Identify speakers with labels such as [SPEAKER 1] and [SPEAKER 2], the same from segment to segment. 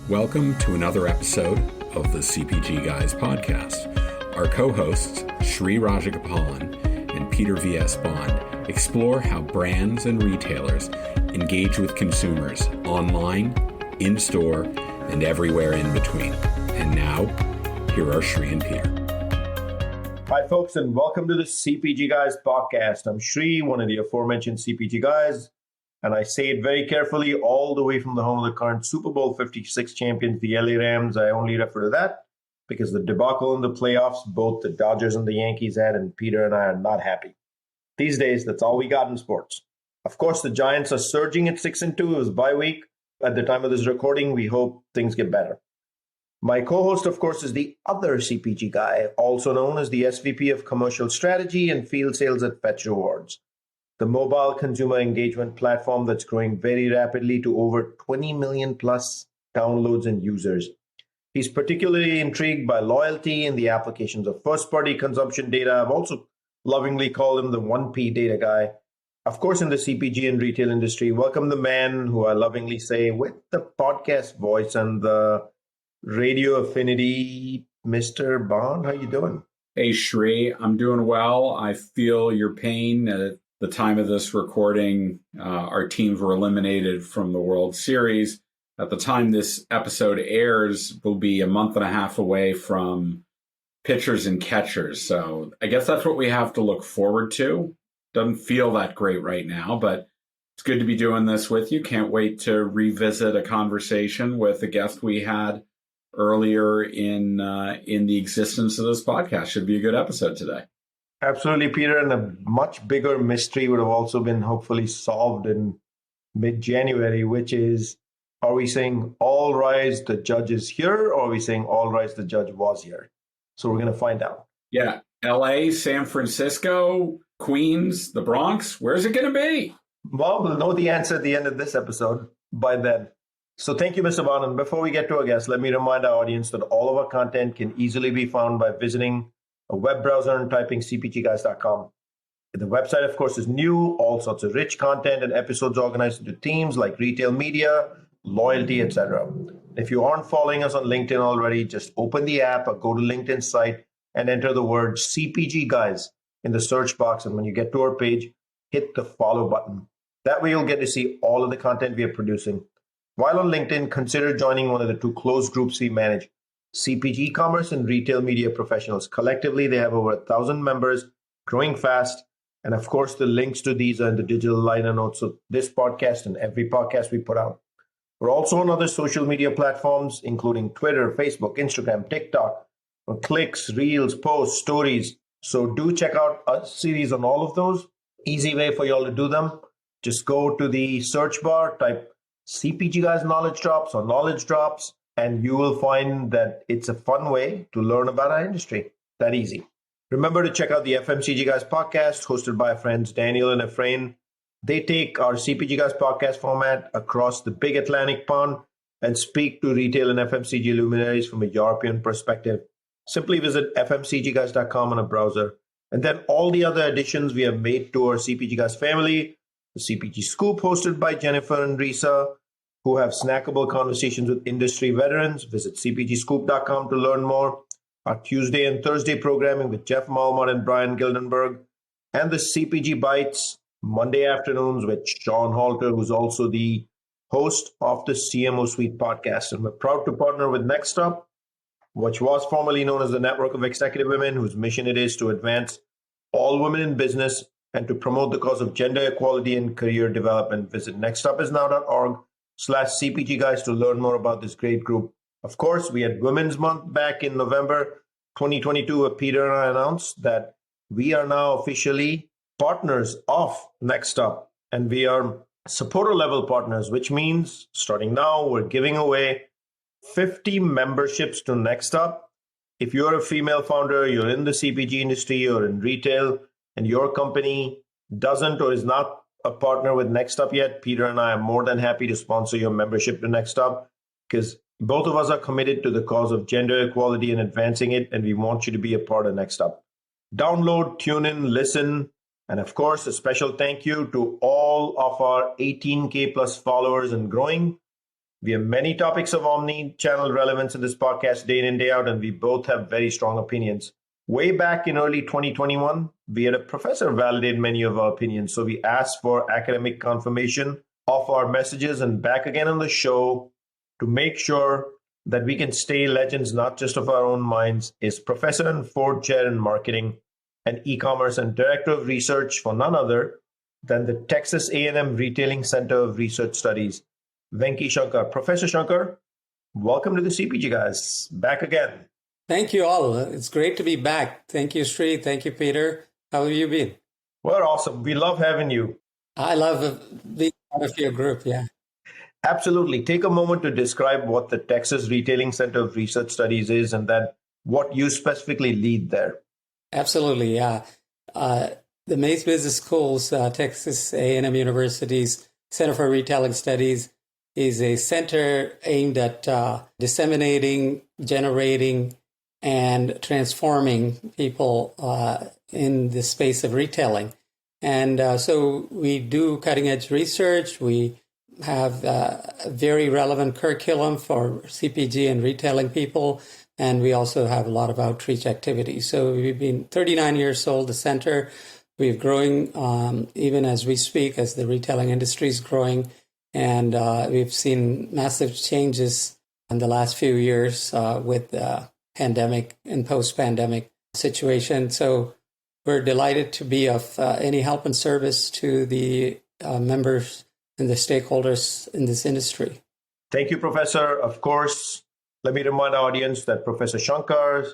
[SPEAKER 1] Welcome to another episode of the CPG Guys podcast. Our co-hosts, Sri Rajagopalan and Peter V.S. Bond, explore how brands and retailers engage with consumers online, in-store, and everywhere in between. And now, here are Sri and Peter.
[SPEAKER 2] Hi, folks, and welcome to the CPG Guys podcast. I'm Sri, one of the aforementioned CPG guys, and I say it very carefully, all the way from the home of the current Super Bowl 56 champions, the LA Rams. I only refer to that because the debacle in the playoffs, both the Dodgers and the Yankees had, and Peter and I are not happy. These days, that's all we got in sports. Of course, the Giants are surging at 6-2. It was bye week. At the time of this recording, we hope things get better. My co-host, of course, is the other CPG guy, also known as the SVP of Commercial Strategy and Field Sales at Fetch Rewards, the mobile consumer engagement platform that's growing very rapidly to over 20 million plus downloads and users. He's particularly intrigued by loyalty and the applications of first-party consumption data. I've also lovingly called him the 1P data guy. Of course, in the CPG and retail industry, welcome the man who I lovingly say with the podcast voice and the radio affinity, Mr. Bond. How you doing?
[SPEAKER 1] Hey, Sri, I'm doing well. I feel your pain. At the time of this recording, our teams were eliminated from the World Series. At the time this episode airs, we'll be a month and a half away from pitchers and catchers. So I guess that's what we have to look forward to. Doesn't feel that great right now, but it's good to be doing this with you. Can't wait to revisit a conversation with a guest we had earlier in the existence of this podcast. Should be a good episode today.
[SPEAKER 2] Absolutely, Peter. And a much bigger mystery would have also been hopefully solved in mid-January, which is, are we saying all rise, the judge is here, or are we saying all rise, the judge was here? So we're going to find out.
[SPEAKER 1] Yeah. LA, San Francisco, Queens, the Bronx. Where's it going to be?
[SPEAKER 2] Well, we'll know the answer at the end of this episode by then. So thank you, Mr. Bond. And before we get to our guest, let me remind our audience that all of our content can easily be found by visiting a web browser and typing cpgguys.com. The website, of course, is new, all sorts of rich content and episodes organized into themes like retail media, loyalty, etc. If you aren't following us on LinkedIn already, just open the app or go to LinkedIn site and enter the word CPG Guys in the search box. And when you get to our page, hit the follow button. That way you'll get to see all of the content we are producing. While on LinkedIn, consider joining one of the two closed groups we manage, CPG Commerce and Retail Media Professionals. Collectively, they have over 1,000 members, growing fast. And of course, the links to these are in the digital liner notes of this podcast and every podcast we put out. We're also on other social media platforms, including Twitter, Facebook, Instagram, TikTok, for clicks, reels, posts, stories. So do check out a series on all of those. Easy way for y'all to do them. Just go to the search bar, type CPG Guys Knowledge Drops or Knowledge Drops, and you will find that it's a fun way to learn about our industry. That easy. Remember to check out the FMCG Guys podcast hosted by our friends Daniel and Efrain. They take our CPG Guys podcast format across the big Atlantic pond and speak to retail and FMCG luminaries from a European perspective. Simply visit fmcgguys.com on a browser. And then all the other additions we have made to our CPG Guys family, the CPG Scoop hosted by Jennifer and Risa, who have snackable conversations with industry veterans. Visit cpgscoop.com to learn more. Our Tuesday and Thursday programming with Jeff Malmart and Brian Gildenberg, and the CPG Bites Monday afternoons with Sean Halter, who's also the host of the CMO Suite podcast. And we're proud to partner with Next Up, which was formerly known as the Network of Executive Women, whose mission it is to advance all women in business and to promote the cause of gender equality and career development. Visit nextupisnow.org/CPG Guys to learn more about this great group. Of course, we had Women's Month back in November 2022, where Peter and I announced that we are now officially partners of Next Up, and we are supporter level partners, which means starting now, we're giving away 50 memberships to Next Up. If you're a female founder, you're in the CPG industry or in retail, and your company doesn't or is not a partner with Next Up yet, Peter and I are more than happy to sponsor your membership to Next Up, because both of us are committed to the cause of gender equality and advancing it, and we want you to be a part of Next Up. Download, tune in, listen, and of course, a special thank you to all of our 18K plus followers and growing. We have many topics of omni-channel relevance in this podcast day in and day out, and we both have very strong opinions. Way back in early 2021, we had a professor validate many of our opinions. So we asked for academic confirmation of our messages, and back again on the show to make sure that we can stay legends, not just of our own minds, is Professor and Ford Chair in Marketing and E-commerce and Director of Research for none other than the Texas A&M Retailing Center of Research Studies, Venky Shankar. Professor Shankar, welcome to the CPG guys. Back again.
[SPEAKER 3] Thank you all. It's great to be back. Thank you, Sri. Thank you, Peter. How have you been?
[SPEAKER 2] We're awesome. We love having you.
[SPEAKER 3] I love being part of your group. Yeah.
[SPEAKER 2] Absolutely. Take a moment to describe what the Texas Retailing Center of Research Studies is and then what you specifically lead there.
[SPEAKER 3] Absolutely. Yeah. The Mays Business School's Texas A&M University's Center for Retailing Studies is a center aimed at disseminating, generating, and transforming people in the space of retailing. And so we do cutting edge research. We have a very relevant curriculum for CPG and retailing people. And we also have a lot of outreach activities. So we've been 39 years old, the center. We're growing even as we speak, as the retailing industry is growing. And we've seen massive changes in the last few years with the pandemic and post-pandemic situation. So we're delighted to be of any help and service to the members and the stakeholders in this industry.
[SPEAKER 2] Thank you, Professor. Of course, let me remind our audience that Professor Shankar,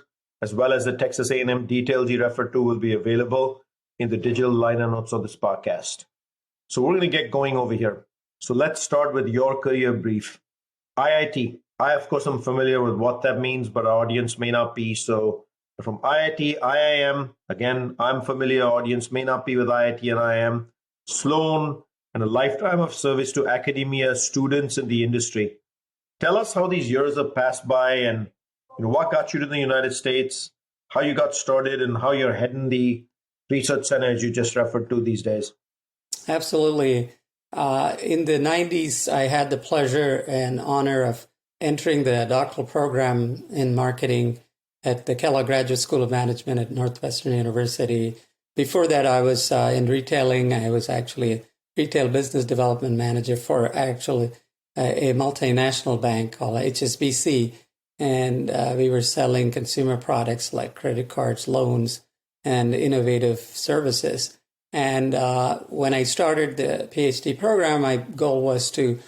[SPEAKER 2] as well as the Texas A&M details he referred to, will be available in the digital liner notes of this podcast. So we're going to get going over here. So let's start with your career brief. IIT. I, of course, am familiar with what that means, but our audience may not be. So from IIT, IIM, again, I'm familiar, audience may not be with IIT and IIM. Sloan, and a lifetime of service to academia, students in the industry. Tell us how these years have passed by and what got you to the United States, how you got started, and how you're heading the research center as you just referred to these days.
[SPEAKER 3] Absolutely. In the 90s, I had the pleasure and honor of entering the doctoral program in marketing at the Kellogg Graduate School of Management at Northwestern University. Before that, I was in retailing. I was actually a retail business development manager for actually a multinational bank called HSBC. And we were selling consumer products like credit cards, loans, and innovative services. And when I started the PhD program, my goal was to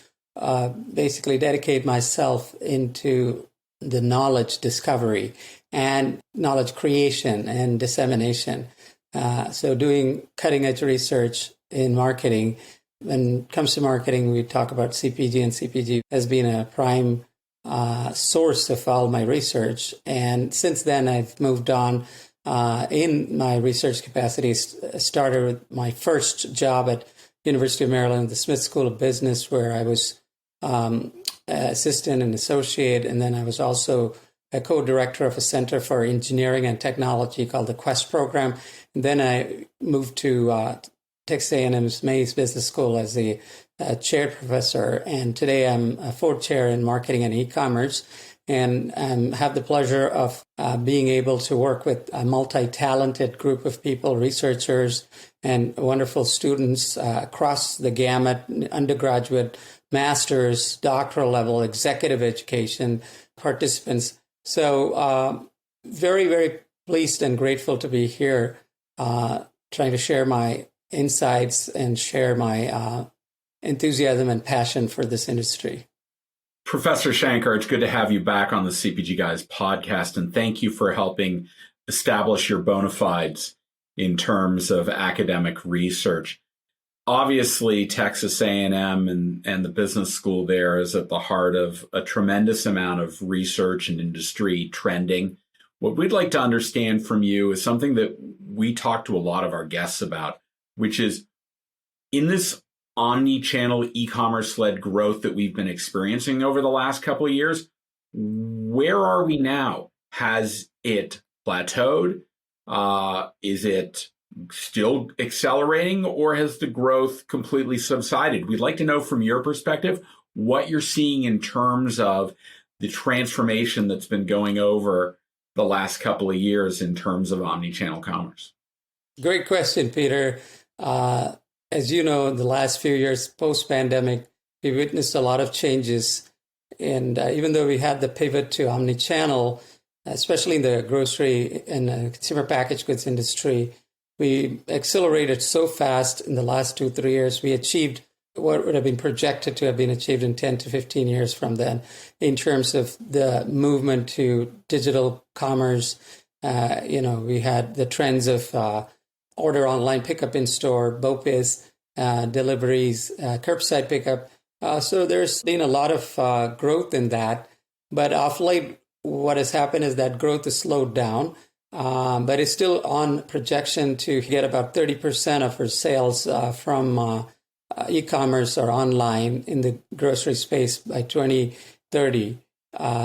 [SPEAKER 3] basically dedicate myself into the knowledge discovery and knowledge creation and dissemination. So doing cutting edge research in marketing. When it comes to marketing, we talk about CPG, and CPG has been a prime source of all my research. And since then, I've moved on in my research capacity. Started with my first job at University of Maryland, the Smith School of Business, where I was assistant and associate. And then I was also a co-director of a Center for Engineering and Technology called the Quest program. And then I moved to Texas A&M's Mays Business School as the chair professor. And today I'm a Ford Chair in Marketing and E-commerce. And have the pleasure of being able to work with a multi-talented group of people, researchers, and wonderful students across the gamut, undergraduate, master's, doctoral level, executive education participants. So very, very pleased and grateful to be here, trying to share my insights and share my enthusiasm and passion for this industry.
[SPEAKER 1] Professor Shankar, it's good to have you back on the CPG Guys podcast, and thank you for helping establish your bona fides in terms of academic research. Obviously, Texas A&M and the business school there is at the heart of a tremendous amount of research and industry trending. What we'd like to understand from you is something that we talk to a lot of our guests about, which is in this omni-channel e-commerce-led growth that we've been experiencing over the last couple of years, where are we now? Has it plateaued? Is it still accelerating, or has the growth completely subsided? We'd like to know from your perspective, what you're seeing in terms of the transformation that's been going over the last couple of years in terms of omnichannel commerce.
[SPEAKER 3] Great question, Peter. As you know, in the last few years post-pandemic, we witnessed a lot of changes. And even though we had the pivot to omnichannel, especially in the grocery and consumer packaged goods industry, we accelerated so fast in the last 2-3 years. We achieved what would have been projected to have been achieved in 10 to 15 years from then in terms of the movement to digital commerce. We had the trends of order online, pickup in store, BOPIS, deliveries, curbside pickup. So there's been a lot of growth in that. But of late, what has happened is that growth has slowed down, but it's still on projection to get about 30% of our sales from e-commerce or online in the grocery space by 2030.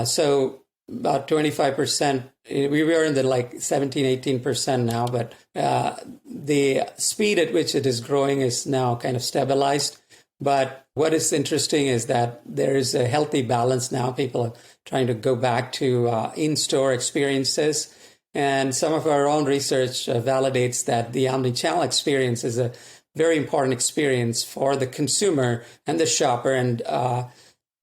[SPEAKER 3] So about 25%. We were in the 17-18% now, but the speed at which it is growing is now kind of stabilized. But what is interesting is that there is a healthy balance now. People are trying to go back to in-store experiences. And some of our own research validates that the omnichannel experience is a very important experience for the consumer and the shopper. And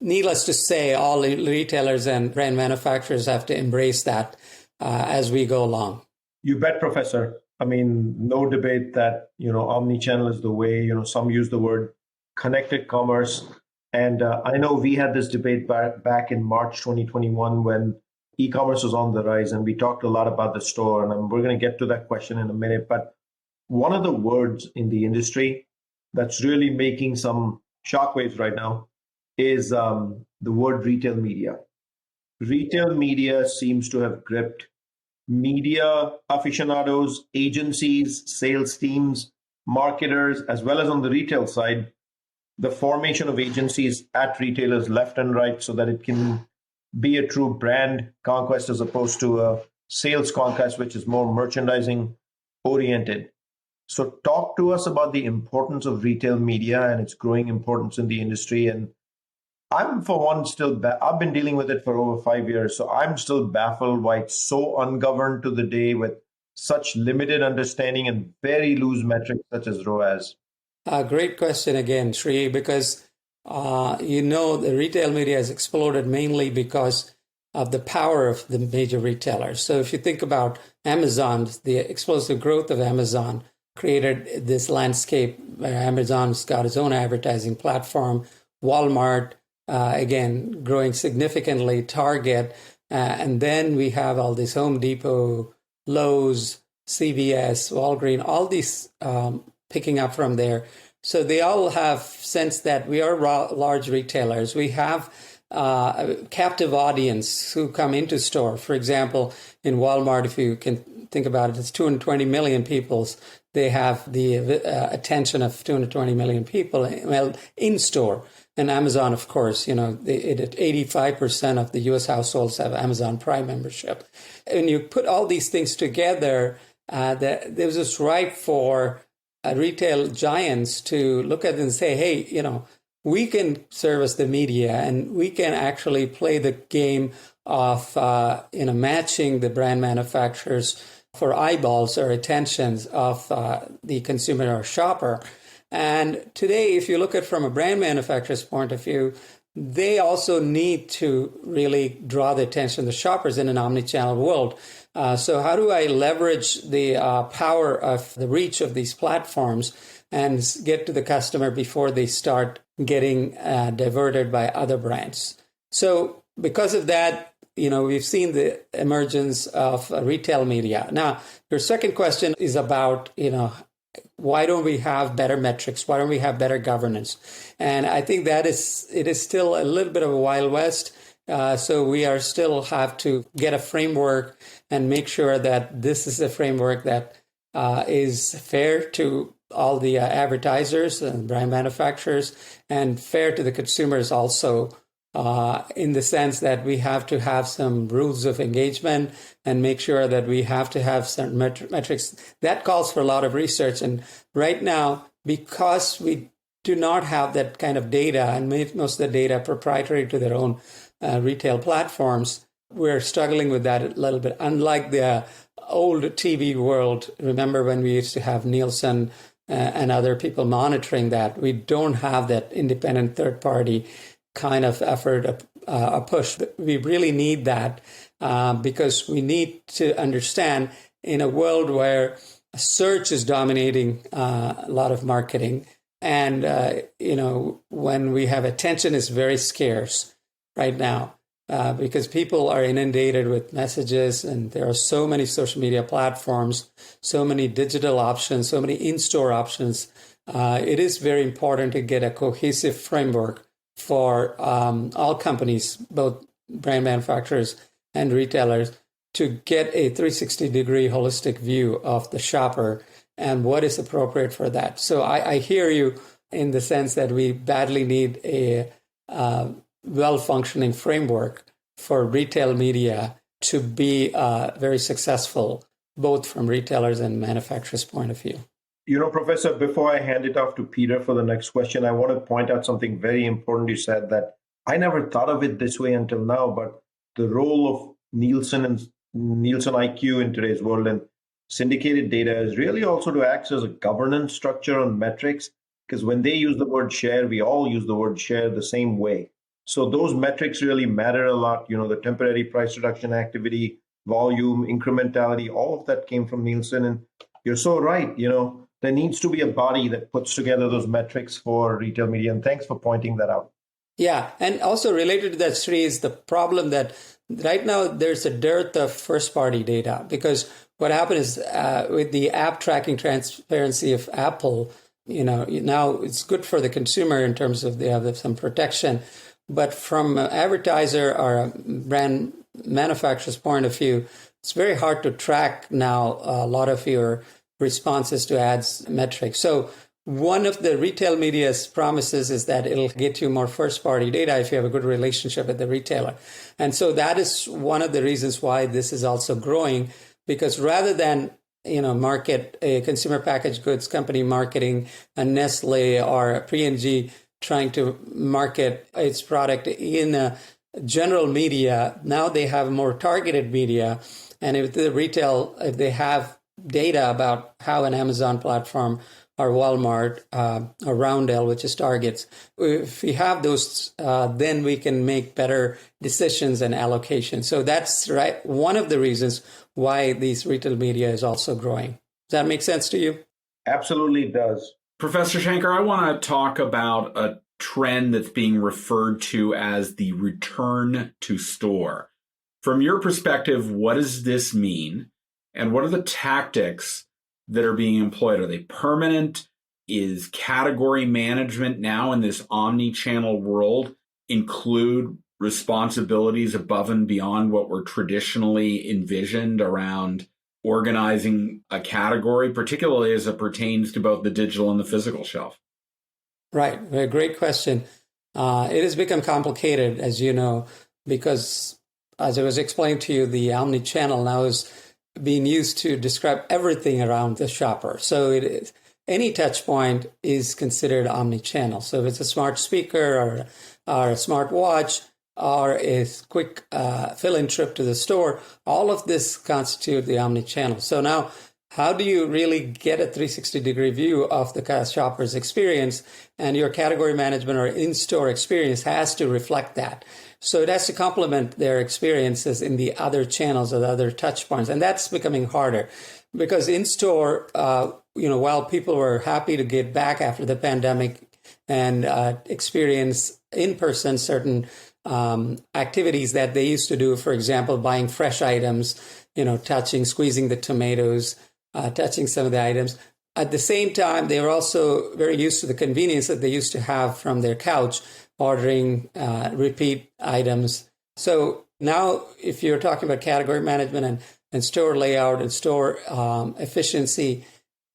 [SPEAKER 3] needless to say, all retailers and brand manufacturers have to embrace that as we go along.
[SPEAKER 2] You bet, Professor. I mean, no debate that, omnichannel is the way. Some use the word connected commerce. And I know we had this debate back in March 2021 when e-commerce was on the rise, and we talked a lot about the store, and we're going to get to that question in a minute. But one of the words in the industry that's really making some shockwaves right now is the word retail media. Retail media seems to have gripped media aficionados, agencies, sales teams, marketers, as well as on the retail side, the formation of agencies at retailers left and right so that it can be a true brand conquest as opposed to a sales conquest, which is more merchandising oriented. So talk to us about the importance of retail media and its growing importance in the industry. And I'm, for one, I've been dealing with it for over 5 years, so I'm still baffled why it's so ungoverned to the day with such limited understanding and very loose metrics such as ROAS.
[SPEAKER 3] Great question again, Sri, because the retail media has exploded mainly because of the power of the major retailers. So if you think about Amazon, the explosive growth of Amazon created this landscape where Amazon's got its own advertising platform, Walmart, again, growing significantly, Target, and then we have all these Home Depot, Lowe's, CVS, Walgreens, all these picking up from there. So they all have sense that we are large retailers. We have a captive audience who come into store. For example, in Walmart, if you can think about it, it's 220 million people. They have the attention of 220 million people in store. And Amazon, of course, 85% of the U.S. households have Amazon Prime membership. And you put all these things together, there's this right for retail giants to look at it and say, hey, we can service the media and we can actually play the game of matching the brand manufacturers for eyeballs or attentions of the consumer or shopper. And today, if you look at it from a brand manufacturer's point of view, they also need to really draw the attention of the shoppers in an omnichannel world. So how do I leverage the power of the reach of these platforms and get to the customer before they start getting diverted by other brands? So because of that, we've seen the emergence of retail media. Now, your second question is about, why don't we have better metrics? Why don't we have better governance? And I think it is still a little bit of a Wild West. So we still have to get a framework and make sure that this is a framework that is fair to all the advertisers and brand manufacturers and fair to the consumers also, in the sense that we have to have some rules of engagement and make sure that we have to have certain metrics. That calls for a lot of research. And right now, because we do not have that kind of data, and most of the data proprietary to their own retail platforms. We're struggling with that a little bit. Unlike the old TV world, remember when we used to have Nielsen and other people monitoring that, we don't have that independent third party kind of effort, a push. We really need that because we need to understand in a world where search is dominating a lot of marketing. And, when we have attention is very scarce right now because people are inundated with messages and there are so many social media platforms, so many digital options, so many in-store options. It is very important to get a cohesive framework for all companies, both brand manufacturers and retailers, to get a 360-degree holistic view of the shopper and what is appropriate for that. So I hear you in the sense that we badly need a well-functioning framework for retail media to be very successful, both from retailers and manufacturers' point of view.
[SPEAKER 2] Professor, before I hand it off to Peter for the next question, I want to point out something very important you said that I never thought of it this way until now, but the role of Nielsen and Nielsen IQ in today's world and syndicated data is really also to act as a governance structure on metrics, because when they use the word share, we all use the word share the same way. So those metrics really matter a lot. The temporary price reduction activity, volume, incrementality, all of that came from Nielsen. And you're so right. There needs to be a body that puts together those metrics for retail media. And thanks for pointing that out.
[SPEAKER 3] Yeah. And also related to that, Sri, is the problem that right now there's a dearth of first-party data because what happened is with the app tracking transparency of Apple, now it's good for the consumer in terms of they have some protection. But from an advertiser or a brand manufacturer's point of view, it's very hard to track now a lot of your responses to ads metrics. So one of the retail media's promises is that it'll get you more first-party data if you have a good relationship with the retailer. And so that is one of the reasons why this is also growing, because rather than market a consumer packaged goods company marketing a Nestle or a P&G trying to market its product in a general media, now they have more targeted media. And if they have data about how an Amazon platform or Walmart or Roundel, which is Target's, if we have those, then we can make better decisions and allocations. So that's right. One of the reasons why these retail media is also growing. Does that make sense to you?
[SPEAKER 2] Absolutely it does.
[SPEAKER 1] Professor Shankar, I want to talk about a trend that's being referred to as the return to store. From your perspective, what does this mean? And what are the tactics that are being employed? Are they permanent? Is category management now in this omni-channel world include responsibilities above and beyond what were traditionally envisioned around organizing a category, particularly as it pertains to both the digital and the physical shelf?
[SPEAKER 3] Right. A great question. It has become complicated, as you know, because as I was explaining to you, the omnichannel now is being used to describe everything around the shopper. So it is, any touch point is considered omnichannel. So if it's a smart speaker or a smart watch or a quick fill-in trip to the store, all of this constitute the omnichannel. So now, how do you really get a 360-degree view of the shopper's experience? And your category management or in-store experience has to reflect that. So it has to complement their experiences in the other channels or the other touch points. And that's becoming harder because in-store, while people were happy to get back after the pandemic and experience in person certain activities that they used to do, for example, buying fresh items, touching, squeezing the tomatoes, touching some of the items. At the same time, they were also very used to the convenience that they used to have from their couch, ordering repeat items. So now if you're talking about category management and store layout and store efficiency,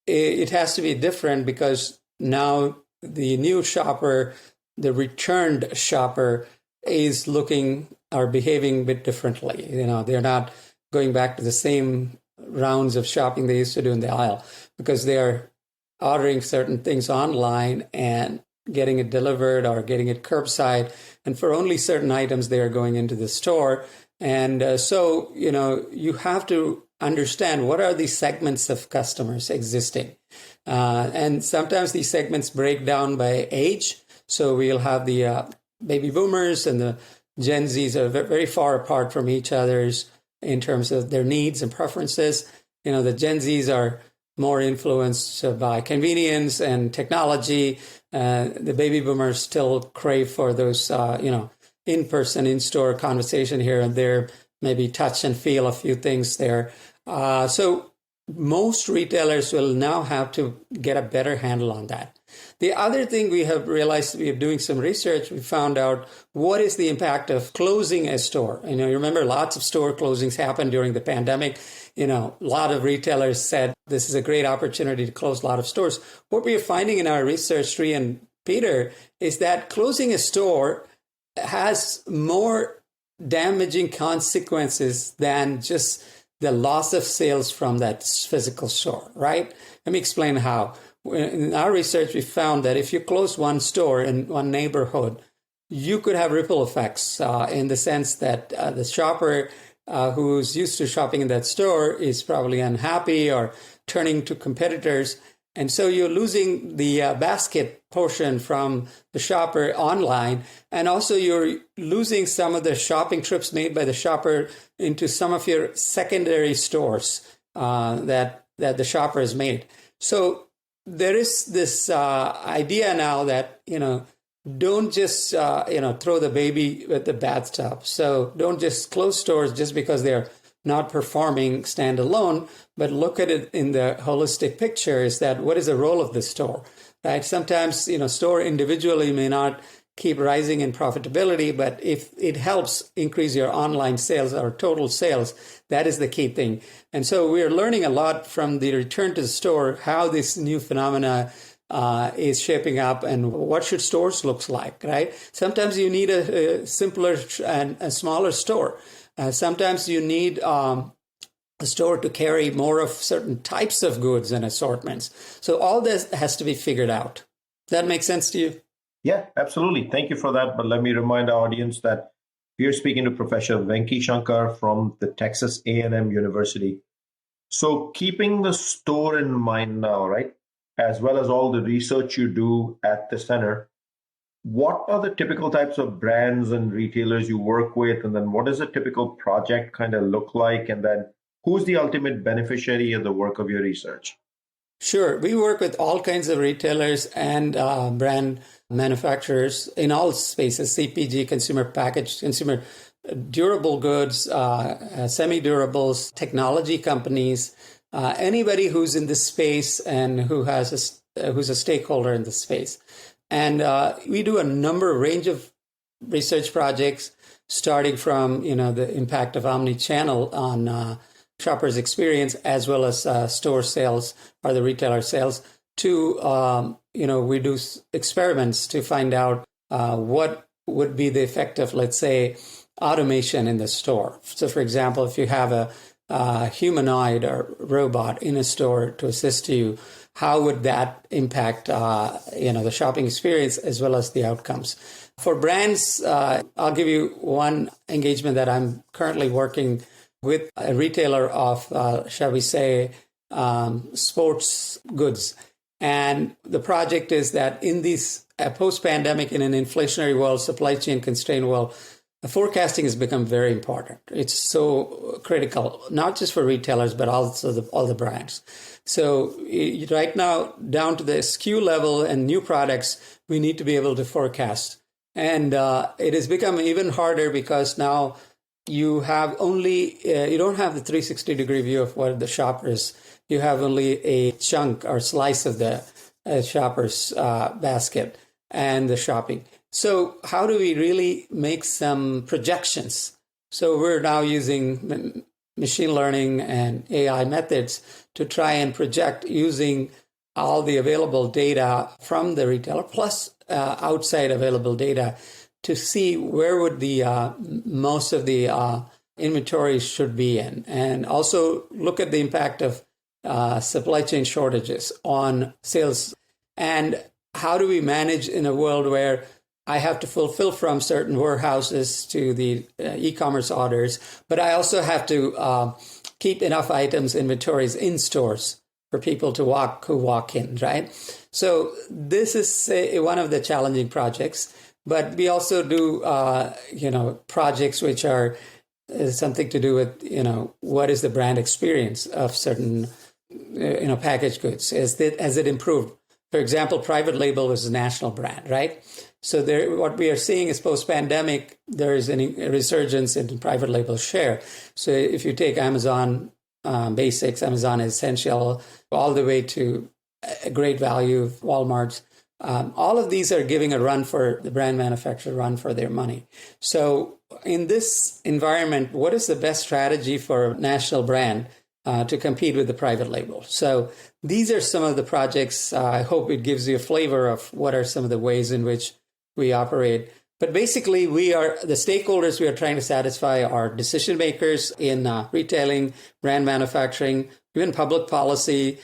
[SPEAKER 3] it has to be different because now the new shopper, the returned shopper, is looking or behaving a bit differently. They're not going back to the same rounds of shopping they used to do in the aisle because they are ordering certain things online and getting it delivered or getting it curbside. And for only certain items, they are going into the store. And so, you have to understand what are these segments of customers existing. And sometimes these segments break down by age. So we'll have the baby boomers and the Gen Zs are very far apart from each other's in terms of their needs and preferences. The Gen Zs are more influenced by convenience and technology. The baby boomers still crave for those, in-person, in-store conversation here and there, maybe touch and feel a few things there. So most retailers will now have to get a better handle on that. The other thing we have realized, we are doing some research, we found out what is the impact of closing a store. You remember lots of store closings happened during the pandemic. A lot of retailers said this is a great opportunity to close a lot of stores. What we are finding in our research, Sri and Peter, is that closing a store has more damaging consequences than just the loss of sales from that physical store, right? Let me explain how. In our research, we found that if you close one store in one neighborhood, you could have ripple effects in the sense that the shopper who's used to shopping in that store is probably unhappy or turning to competitors. And so you're losing the basket portion from the shopper online. And also you're losing some of the shopping trips made by the shopper into some of your secondary stores that the shopper has made. So there is this idea now that, don't just, throw the baby with the bathtub. So don't just close stores just because they're not performing standalone, but look at it in the holistic picture. Is that what is the role of the store, right? Sometimes, store individually may not keep rising in profitability, but if it helps increase your online sales or total sales, that is the key thing. And so we are learning a lot from the return to the store, how this new phenomena is shaping up and what should stores look like, right? Sometimes you need a simpler and a smaller store. Sometimes you need a store to carry more of certain types of goods and assortments. So all this has to be figured out. Does that make sense to you?
[SPEAKER 2] Yeah, absolutely. Thank you for that. But let me remind our audience that we are speaking to Professor Venky Shankar from the Texas A&M University. So keeping the store in mind now, right, as well as all the research you do at the center, what are the typical types of brands and retailers you work with? And then what does a typical project kind of look like? And then who's the ultimate beneficiary of the work of your research?
[SPEAKER 3] Sure. We work with all kinds of retailers and brand manufacturers in all spaces, CPG, consumer packaged, consumer durable goods, semi-durables, technology companies, anybody who's in this space and who's a stakeholder in the space. And we do a range of research projects, starting from, the impact of omnichannel on shoppers' experience, as well as store sales or the retailer sales, to, we do experiments to find out what would be the effect of, let's say, automation in the store. So, for example, if you have a humanoid or robot in a store to assist you, how would that impact, the shopping experience as well as the outcomes? For brands, I'll give you one engagement that I'm currently working with a retailer of, shall we say, sports goods. And the project is that in this post-pandemic, in an inflationary world, supply chain constrained world, forecasting has become very important. It's so critical, not just for retailers, but also all the brands. So right now, down to the SKU level and new products, we need to be able to forecast. And it has become even harder because now you have you don't have the 360-degree view of what the shopper is. You have only a chunk or slice of the shopper's basket and the shopping. So how do we really make some projections? So we're now using machine learning and AI methods to try and project using all the available data from the retailer plus outside available data to see where would the most of the inventory should be in, and also look at the impact of supply chain shortages on sales. And how do we manage in a world where I have to fulfill from certain warehouses to the e-commerce orders, but I also have to keep enough items, inventories in stores for people who walk in, right? So this is one of the challenging projects, but we also do, projects which are something to do with, what is the brand experience of certain, packaged goods? Has it improved? For example, private label is a national brand, right? So what we are seeing is post-pandemic, there is a resurgence in private label share. So if you take Amazon Basics, Amazon Essential, all the way to Great Value, Walmart's, all of these are giving the brand manufacturer run for their money. So in this environment, what is the best strategy for a national brand to compete with the private label? So these are some of the projects. I hope it gives you a flavor of what are some of the ways in which we operate. But basically, the stakeholders we are trying to satisfy are decision makers in retailing, brand manufacturing, even public policy,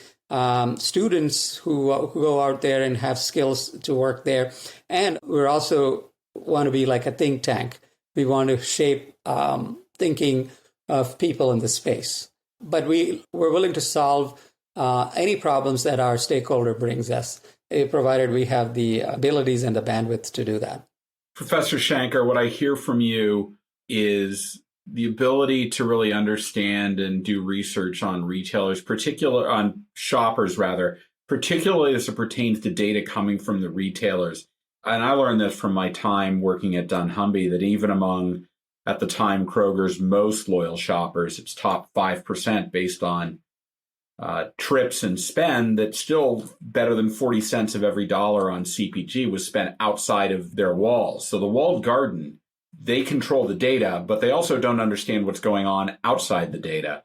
[SPEAKER 3] students who go out there and have skills to work there. And we're also want to be like a think tank. We want to shape thinking of people in the space. But we're willing to solve any problems that our stakeholder brings us, provided we have the abilities and the bandwidth to do that.
[SPEAKER 1] Professor Shankar, what I hear from you is the ability to really understand and do research on retailers, on shoppers, particularly as it pertains to data coming from the retailers. And I learned this from my time working at dunnhumby, that even among, at the time, Kroger's most loyal shoppers, it's top 5% based on trips and spend, that still better than 40 cents of every dollar on CPG was spent outside of their walls. So the walled garden, they control the data, but they also don't understand what's going on outside the data,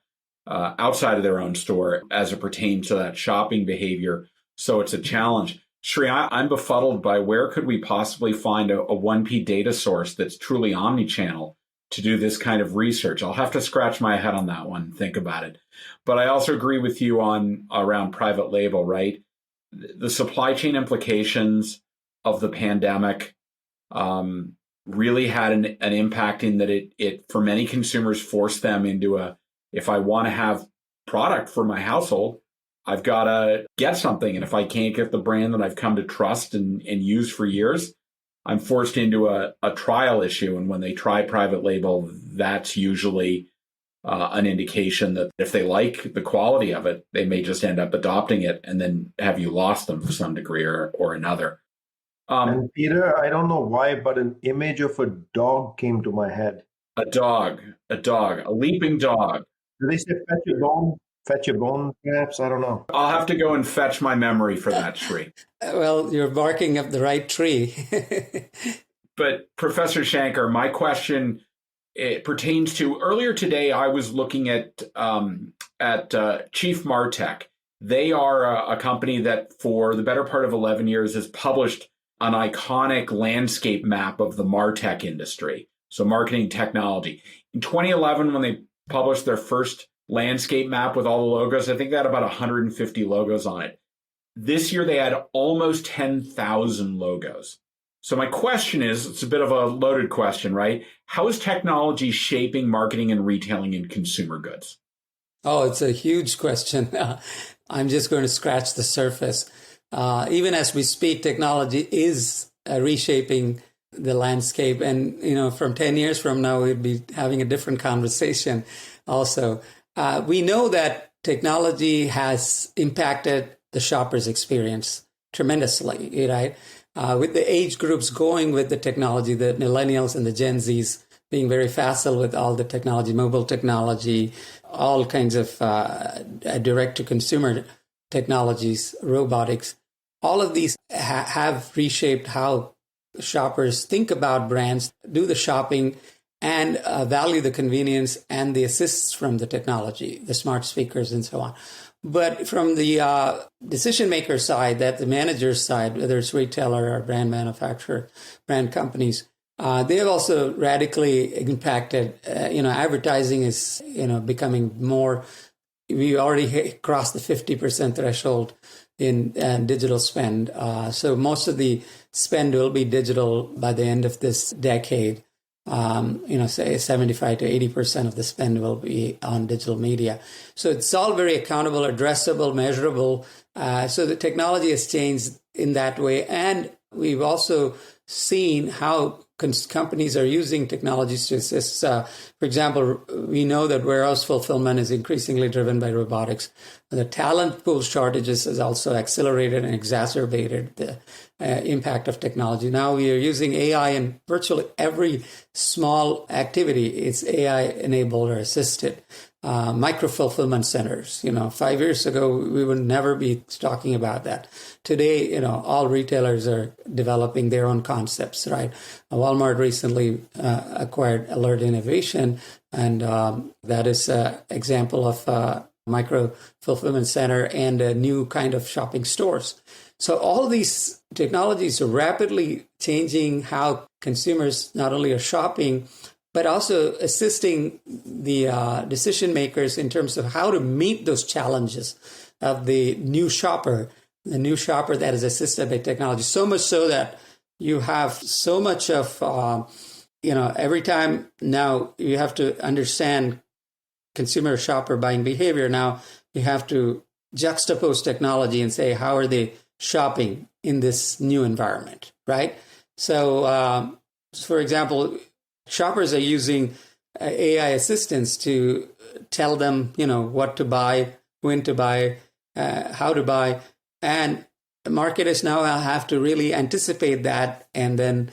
[SPEAKER 1] outside of their own store as it pertains to that shopping behavior. So it's a challenge. Shri, I'm befuddled by where could we possibly find a 1P data source that's truly omnichannel to do this kind of research. I'll have to scratch my head on that one and think about it. But I also agree with you around private label, right? The supply chain implications of the pandemic really had an impact in that it for many consumers forced them into if I want to have product for my household, I've got to get something. And if I can't get the brand that I've come to trust and use for years, I'm forced into a trial issue. And when they try private label, that's usually an indication that if they like the quality of it, they may just end up adopting it, and then have you lost them to some degree or another.
[SPEAKER 2] And Peter, I don't know why, but an image of a dog came to my head.
[SPEAKER 1] A leaping dog.
[SPEAKER 2] Do they say fetch a bone, perhaps? I don't know.
[SPEAKER 1] I'll have to go and fetch my memory for that, Shri.
[SPEAKER 3] Well, you're barking up the right tree.
[SPEAKER 1] But Professor Shankar, my question pertains to earlier today. I was looking at Chief Martech. They are a company that for the better part of 11 years has published an iconic landscape map of the MarTech industry, so marketing technology. In 2011, when they published their first landscape map with all the logos, I think they had about 150 logos on it. This year, they had almost 10,000 logos. So my question is, it's a bit of a loaded question, right? How is technology shaping marketing and retailing in consumer goods?
[SPEAKER 3] Oh, it's a huge question. I'm just going to scratch the surface. Even as we speak, technology is reshaping the landscape. And, from 10 years from now, we'd be having a different conversation also. We know that technology has impacted the shopper's experience tremendously, right? With the age groups going with the technology, the millennials and the Gen Zs being very facile with all the technology, mobile technology, all kinds of direct-to-consumer technologies, robotics, all of these have reshaped how shoppers think about brands, do the shopping, and value the convenience and the assists from the technology, the smart speakers and so on. But from the decision maker side, that the manager's side, whether it's retailer or brand manufacturer, brand companies, they have also radically impacted. Advertising is becoming more. We already crossed the 50% threshold in digital spend. So most of the spend will be digital by the end of this decade. Say 75 to 80% of the spend will be on digital media. So it's all very accountable, addressable, measurable. So the technology has changed in that way. And we've also seen how companies are using technologies to assist. For example, we know that warehouse fulfillment is increasingly driven by robotics. The talent pool shortages has also accelerated and exacerbated the impact of technology. Now we are using AI in virtually every small activity. It's AI enabled or assisted. Micro fulfillment centers. 5 years ago, we would never be talking about that. Today, all retailers are developing their own concepts, right? Walmart recently acquired Alert Innovation, and that is an example of a micro fulfillment center and a new kind of shopping stores. So all these technologies are rapidly changing how consumers not only are shopping, but also assisting the decision makers in terms of how to meet those challenges of the new shopper that is assisted by technology. So much so that you have so much of, every time now you have to understand consumer shopper buying behavior. Now you have to juxtapose technology and say, how are they shopping in this new environment, right? So, for example, shoppers are using AI assistants to tell them, what to buy, when to buy, how to buy. And marketers now have to really anticipate that and then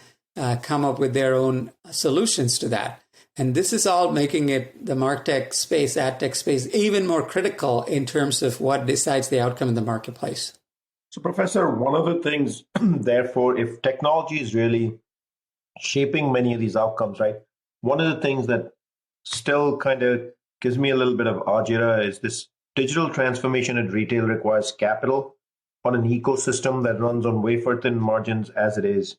[SPEAKER 3] come up with their own solutions to that. And this is all making it the MarTech space, AdTech space, even more critical in terms of what decides the outcome in the marketplace.
[SPEAKER 2] So, Professor, one of the things, therefore, if technology is really shaping many of these outcomes, right? One of the things that still kind of gives me a little bit of agita is this digital transformation at retail requires capital on an ecosystem that runs on wafer thin margins as it is.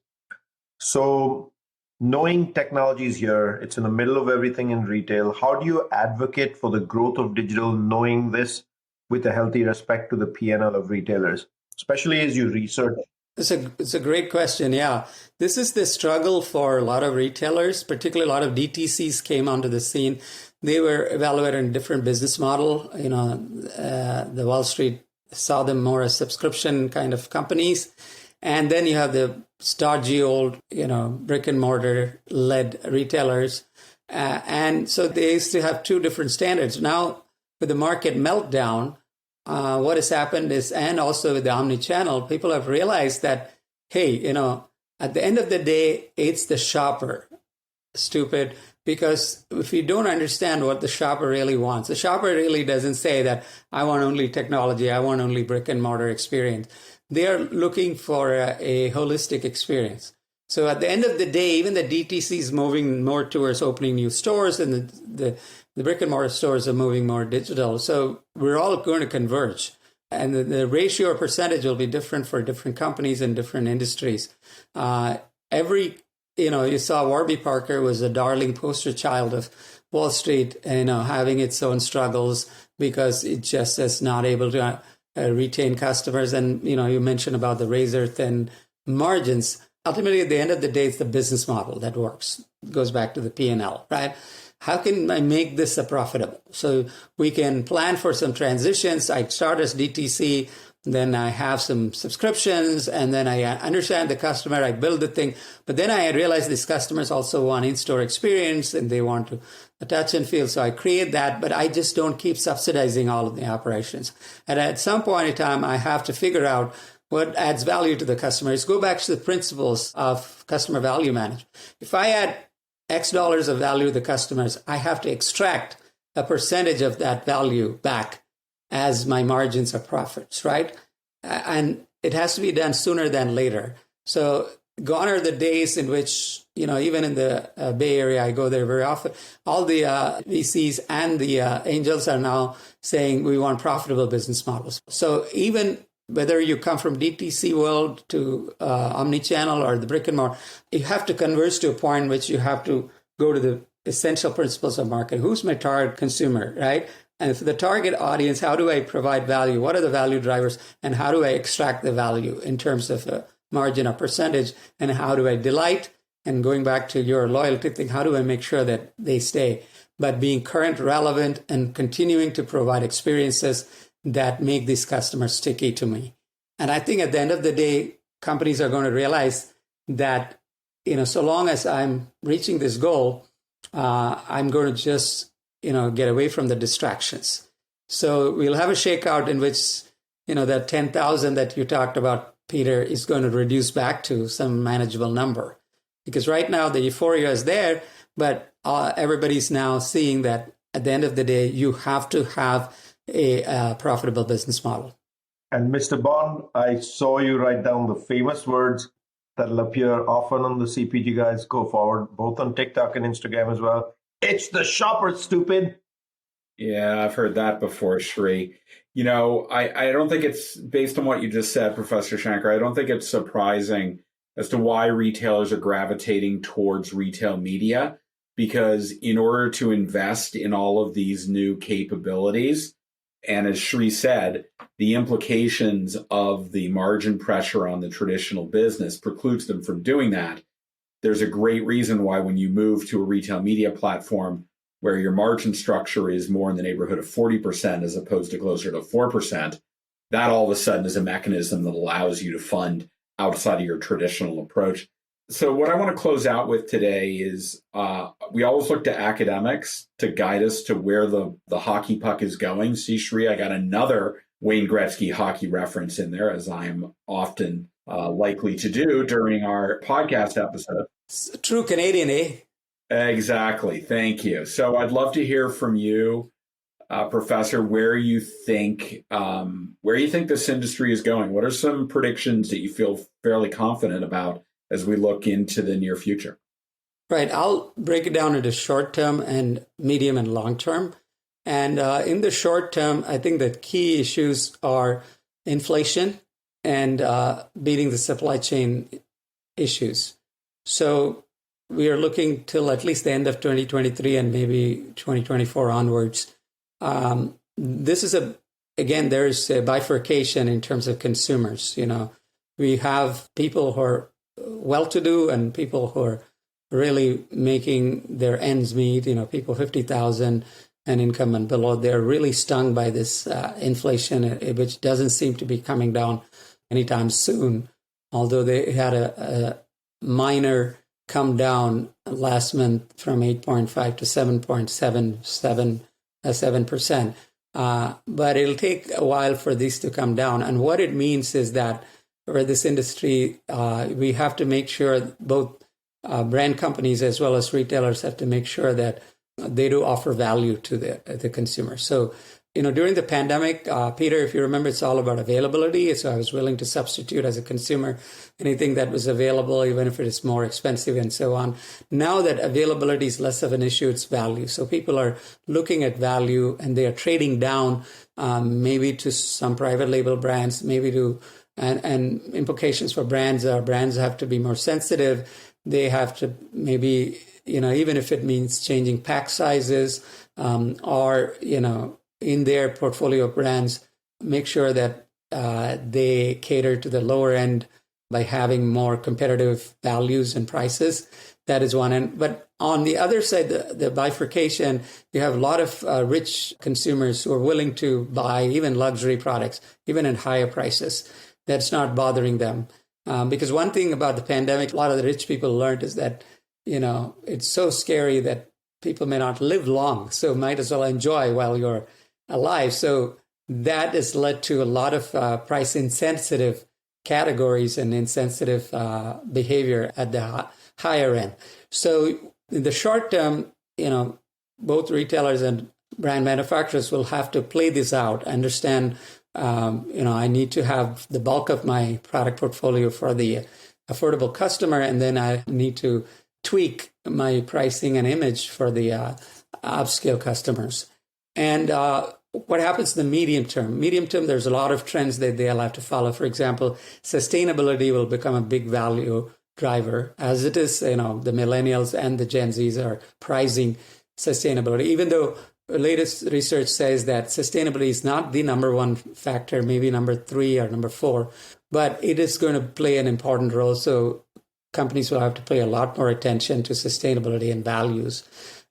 [SPEAKER 2] So knowing technology is here, it's in the middle of everything in retail. How do you advocate for the growth of digital, knowing this with a healthy respect to the P&L of retailers, especially as you research?
[SPEAKER 3] It's a great question. Yeah. This is the struggle for a lot of retailers, particularly a lot of DTCs came onto the scene. They were evaluating a different business model. The Wall Street saw them more as subscription kind of companies. And then you have the stodgy old, brick and mortar led retailers. And so they used to have two different standards. Now with the market meltdown, what has happened is, and also with the omnichannel, people have realized that, hey, at the end of the day, it's the shopper. Stupid. Because if you don't understand what the shopper really wants, the shopper really doesn't say that I want only technology, I want only brick and mortar experience. They are looking for a holistic experience. So at the end of the day, even the DTC is moving more towards opening new stores, and the brick and mortar stores are moving more digital. So we're all going to converge. And the ratio or percentage will be different for different companies and different industries. You saw Warby Parker was a darling poster child of Wall Street, having its own struggles because it just is not able to retain customers. And, you mentioned about the razor thin margins. Ultimately, at the end of the day, it's the business model that works. It goes back to the P&L, right? How can I make this profitable? So we can plan for some transitions. I start as DTC, then I have some subscriptions, and then I understand the customer, I build the thing. But then I realize these customers also want in-store experience and they want to touch and feel. So I create that, but I just don't keep subsidizing all of the operations. And at some point in time, I have to figure out what adds value to the customers. Go back to the principles of customer value management. If I add X dollars of value to the customers, I have to extract a percentage of that value back as my margins or profits, right? And it has to be done sooner than later. So gone are the days in which, even in the Bay Area, I go there very often, all the VCs and the angels are now saying we want profitable business models. So even whether you come from DTC world to omnichannel or the brick and mortar, you have to converge to a point in which you have to go to the essential principles of marketing. Who's my target consumer, right? And for the target audience, how do I provide value? What are the value drivers? And how do I extract the value in terms of a margin or percentage? And how do I delight? And going back to your loyalty thing, how do I make sure that they stay? But being current, relevant, and continuing to provide experiences that make these customers sticky to me. And I think at the end of the day, companies are going to realize that, so long as I'm reaching this goal, I'm going to just, get away from the distractions. So we'll have a shakeout in which, that 10,000 that you talked about, Peter, is going to reduce back to some manageable number. Because right now the euphoria is there, but everybody's now seeing that at the end of the day, you have to have a profitable business model.
[SPEAKER 2] And Mr. Bond, I saw you write down the famous words that'll appear often on the CPG Guys Go Forward, both on TikTok and Instagram as well. It's the shopper, stupid.
[SPEAKER 1] Yeah, I've heard that before, Shri. I don't think it's, based on what you just said, Professor Shankar, I don't think it's surprising as to why retailers are gravitating towards retail media, because in order to invest in all of these new capabilities, and as Shri said, the implications of the margin pressure on the traditional business precludes them from doing that. There's a great reason why when you move to a retail media platform where your margin structure is more in the neighborhood of 40% as opposed to closer to 4%, that all of a sudden is a mechanism that allows you to fund outside of your traditional approach. So what I want to close out with today is we always look to academics to guide us to where the hockey puck is going. See, Shri, I got another Wayne Gretzky hockey reference in there, as I am often likely to do during our podcast episode.
[SPEAKER 3] True Canadian, eh?
[SPEAKER 1] Exactly. Thank you. So I'd love to hear from you, Professor, where you think this industry is going. What are some predictions that you feel fairly confident about as we look into the near future?
[SPEAKER 3] Right. I'll break it down into short term and medium and long term. And in the short term, I think the key issues are inflation and beating the supply chain issues. So we are looking till at least the end of 2023 and maybe 2024 onwards. This is there's a bifurcation in terms of consumers. We have people who are well-to-do and people who are really making their ends meet, people 50,000 and income and below. They're really stung by this inflation, which doesn't seem to be coming down anytime soon, although they had a minor come down last month from 8.5 to 7.7%. But it'll take a while for these to come down. And what it means is that for this industry, we have to make sure both brand companies as well as retailers have to make sure that they do offer value to the consumer. So, during the pandemic, Peter, if you remember, it's all about availability. So I was willing to substitute as a consumer anything that was available, even if it is more expensive and so on. Now that availability is less of an issue, it's value. So people are looking at value and they are trading down maybe to some private label brands, maybe to and implications for brands are brands have to be more sensitive. They have to maybe, even if it means changing pack sizes or, in their portfolio of brands, make sure that they cater to the lower end by having more competitive values and prices. That is one end. But on the other side, the bifurcation, you have a lot of rich consumers who are willing to buy even luxury products, even at higher prices. That's not bothering them. Because one thing about the pandemic, a lot of the rich people learned is that, it's so scary that people may not live long. So might as well enjoy while you're alive. So that has led to a lot of price insensitive categories and insensitive behavior at the higher end. So in the short term, both retailers and brand manufacturers will have to play this out, understand, I need to have the bulk of my product portfolio for the affordable customer, and then I need to tweak my pricing and image for the upscale customers. And what happens in the medium term? Medium term, there's a lot of trends that they'll have to follow. For example, sustainability will become a big value driver, as it is, the millennials and the Gen Zs are prizing sustainability. Even though latest research says that sustainability is not the number one factor, maybe number 3 or number 4, but it is going to play an important role. So companies will have to pay a lot more attention to sustainability and values.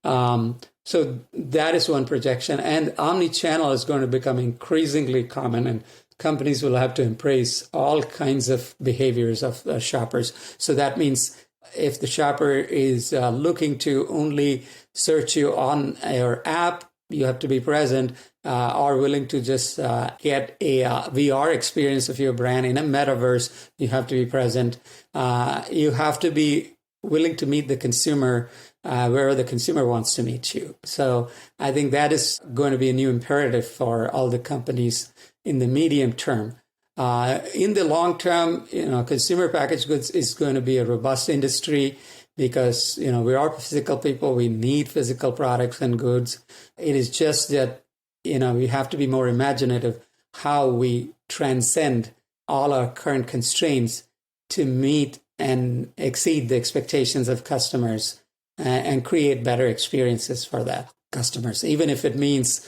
[SPEAKER 3] So that is one projection. And omnichannel is going to become increasingly common, and companies will have to embrace all kinds of behaviors of shoppers. So that means if the shopper is looking to only search you on your app, you have to be present, or willing to just get a VR experience of your brand in a metaverse, you have to be present. You have to be willing to meet the consumer where the consumer wants to meet you. So I think that is going to be a new imperative for all the companies in the medium term. In the long term, consumer packaged goods is going to be a robust industry because, we are physical people. We need physical products and goods. It is just that, we have to be more imaginative how we transcend all our current constraints to meet and exceed the expectations of customers and create better experiences for that customers, even if it means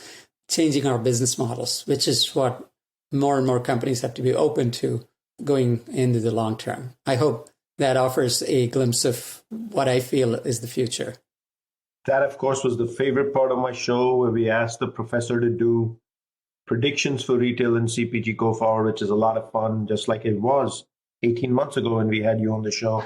[SPEAKER 3] changing our business models, which is what more and more companies have to be open to going into the long term. I hope that offers a glimpse of what I feel is the future.
[SPEAKER 2] That, of course, was the favorite part of my show, where we asked the professor to do predictions for retail and CPG go forward, which is a lot of fun, just like it was 18 months ago when we had you on the show.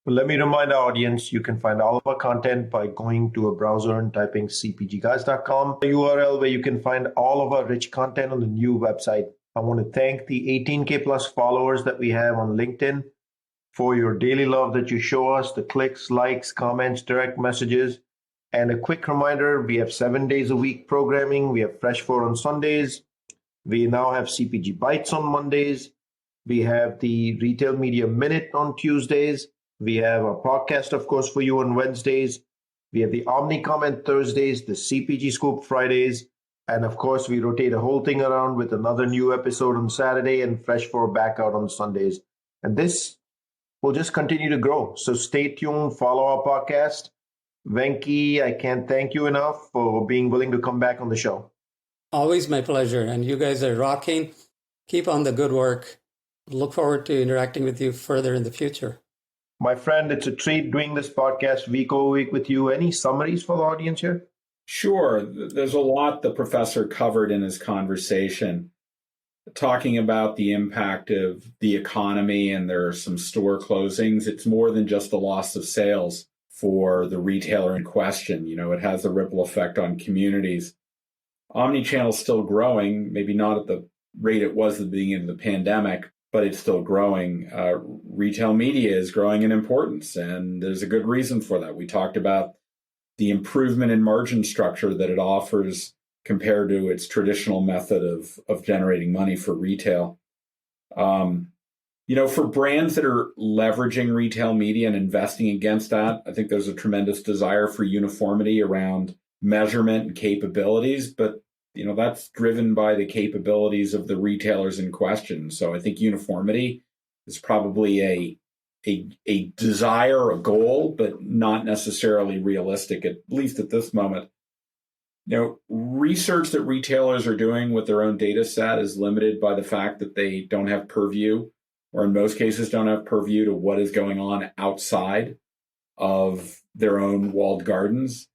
[SPEAKER 2] But let me remind our audience, you can find all of our content by going to a browser and typing cpgguys.com, a URL where you can find all of our rich content on the new website. I want to thank the 18K plus followers that we have on LinkedIn for your daily love that you show us, the clicks, likes, comments, direct messages. And a quick reminder, we have 7 days a week programming. We have Fresh 4 on Sundays. We now have CPG Bites on Mondays. We have the Retail Media Minute on Tuesdays. We have a podcast, of course, for you on Wednesdays. We have the Omni Comment Thursdays, the CPG Scoop Fridays. And of course, we rotate a whole thing around with another new episode on Saturday and Fresh 4 back out on Sundays. And this will just continue to grow. So stay tuned, follow our podcast. Venky, I can't thank you enough for being willing to come back on the show.
[SPEAKER 3] Always my pleasure. And you guys are rocking. Keep on the good work. Look forward to interacting with you further in the future.
[SPEAKER 2] My friend, it's a treat doing this podcast week over week with you. Any summaries for the audience here?
[SPEAKER 1] Sure. There's a lot the professor covered in his conversation, talking about the impact of the economy, and there are some store closings. It's more than just the loss of sales for the retailer in question. It has a ripple effect on communities. Omnichannel is still growing, maybe not at the rate it was at the beginning of the pandemic, but it's still growing. Retail media is growing in importance, and there's a good reason for that. We talked about the improvement in margin structure that it offers compared to its traditional method of generating money for retail. For brands that are leveraging retail media and investing against that, I think there's a tremendous desire for uniformity around measurement and capabilities, but that's driven by the capabilities of the retailers in question. So I think uniformity is probably a desire, a goal, but not necessarily realistic, at least at this moment. Research that retailers are doing with their own data set is limited by the fact that they don't have purview, or in most cases don't have purview to what is going on outside of their own walled gardens.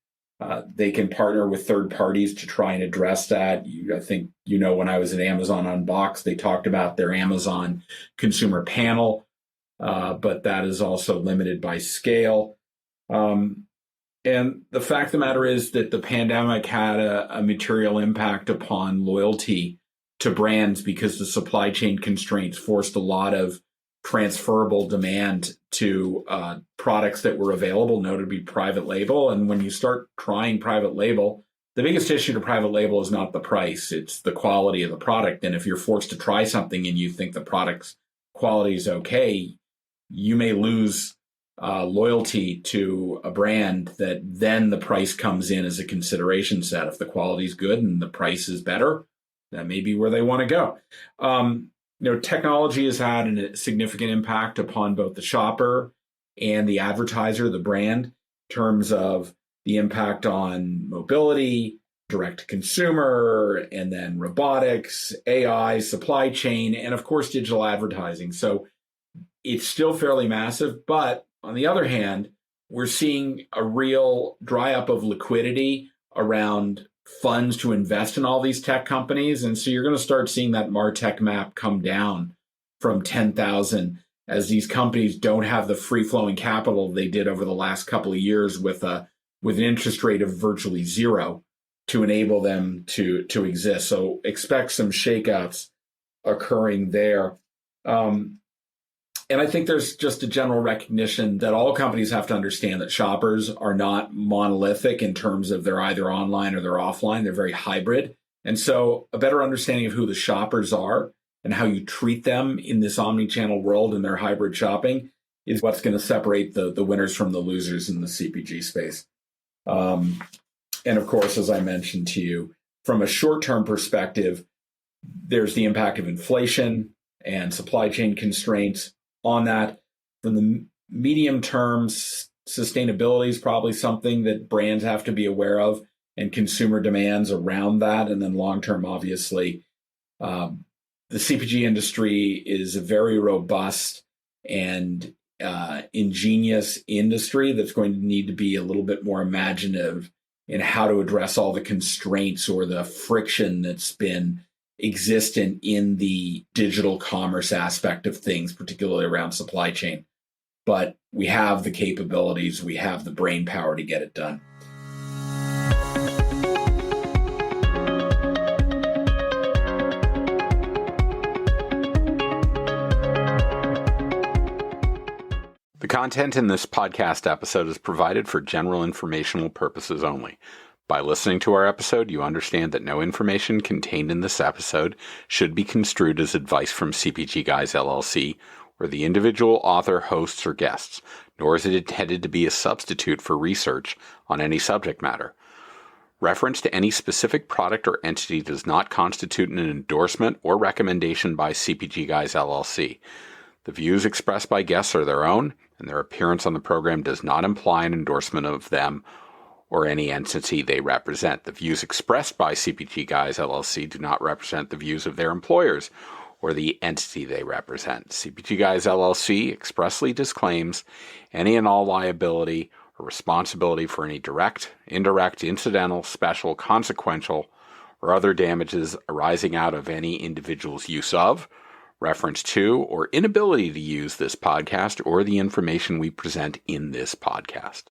[SPEAKER 1] They can partner with third parties to try and address that. I think, when I was at Amazon Unboxed, they talked about their Amazon consumer panel, but that is also limited by scale. And the fact of the matter is that the pandemic had a material impact upon loyalty to brands because the supply chain constraints forced a lot of transferable demand to products that were available, notably private label. And when you start trying private label, the biggest issue to private label is not the price, it's the quality of the product. And if you're forced to try something and you think the product's quality is okay, you may lose loyalty to a brand that then the price comes in as a consideration set. If the quality is good and the price is better, that may be where they want to go. Technology has had a significant impact upon both the shopper and the advertiser, the brand, in terms of the impact on mobility, direct to consumer, and then robotics, AI, supply chain, and of course, digital advertising. So it's still fairly massive. But on the other hand, we're seeing a real dry up of liquidity around funds to invest in all these tech companies. And so you're going to start seeing that MarTech map come down from 10,000 as these companies don't have the free-flowing capital they did over the last couple of years with an interest rate of virtually zero to enable them to exist. So expect some shakeouts occurring there. And I think there's just a general recognition that all companies have to understand that shoppers are not monolithic in terms of they're either online or they're offline. They're very hybrid. And so a better understanding of who the shoppers are and how you treat them in this omnichannel world and their hybrid shopping is what's going to separate the winners from the losers in the CPG space. And of course, as I mentioned to you, from a short-term perspective, there's the impact of inflation and supply chain constraints on that. From the medium term, sustainability is probably something that brands have to be aware of and consumer demands around that. And then long term, obviously, the CPG industry is a very robust and ingenious industry that's going to need to be a little bit more imaginative in how to address all the constraints or the friction that's been existent in the digital commerce aspect of things, particularly around supply chain. But we have the capabilities, we have the brain power to get it done.
[SPEAKER 4] The content in this podcast episode is provided for general informational purposes only. By listening to our episode, you understand that no information contained in this episode should be construed as advice from CPG Guys LLC or the individual author, hosts, or guests, nor is it intended to be a substitute for research on any subject matter. Reference to any specific product or entity does not constitute an endorsement or recommendation by CPG Guys LLC. The views expressed by guests are their own, and their appearance on the program does not imply an endorsement of them or any entity they represent. The views expressed by CPG Guys LLC do not represent the views of their employers or the entity they represent. CPG Guys LLC expressly disclaims any and all liability or responsibility for any direct, indirect, incidental, special, consequential, or other damages arising out of any individual's use of, reference to, or inability to use this podcast or the information we present in this podcast.